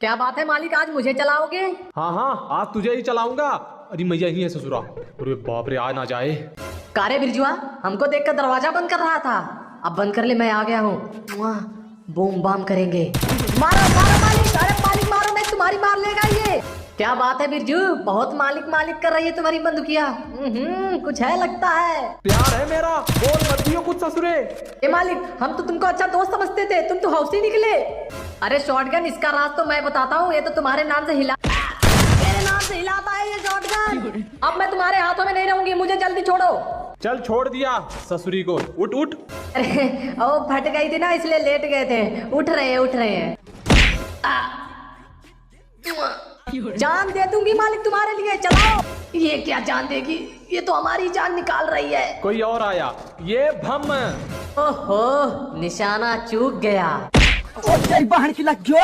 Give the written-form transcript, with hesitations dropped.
क्या बात है मालिक, आज मुझे चलाओगे? हाँ हाँ, आज तुझे ही चलाऊंगा। अरे मैया ही है ससुरा। अरे बाप रे, आ ना जाए। कारे बिरजुआ, हमको देखकर दरवाजा बंद कर रहा था। अब बंद कर ले, मैं आ गया हूँ। बूम बाम करेंगे। मारो मारो मालिक, अरे मालिक मारो, नहीं तुम्हारी मार लेगा ये। क्या बात है बिरजू, बहुत मालिक मालिक कर रही है तुम्हारी बंदूकिया। कुछ है लगता है। प्यार है मेरा, बोल मत दियो कुछ ससुरे। ए मालिक, हम तो तुमको अच्छा दोस्त समझते थे, तुम तो हौसी निकले। अरे शॉटगन, इसका राज तो मैं बताता हूँ। ये तो तुम्हारे नाम से मेरे नाम से हिलाता है ये शॉटगन। अब मैं तुम्हारे हाथों में नहीं रहूंगी, मुझे जल्दी छोड़ो। चल छोड़ दिया ससुरी को, उठ उठ। अरे ओ, फट गई थी ना, इसलिए लेट गए थे। उठ रहे हैं। जान दे दूंगी मालिक तुम्हारे लिए, चलाओ। ये क्या जान देगी, ये तो हमारी जान निकाल रही है। कोई और आया, ये भम। ओहो, निशाना चूक गया। बाहर की लग गयो।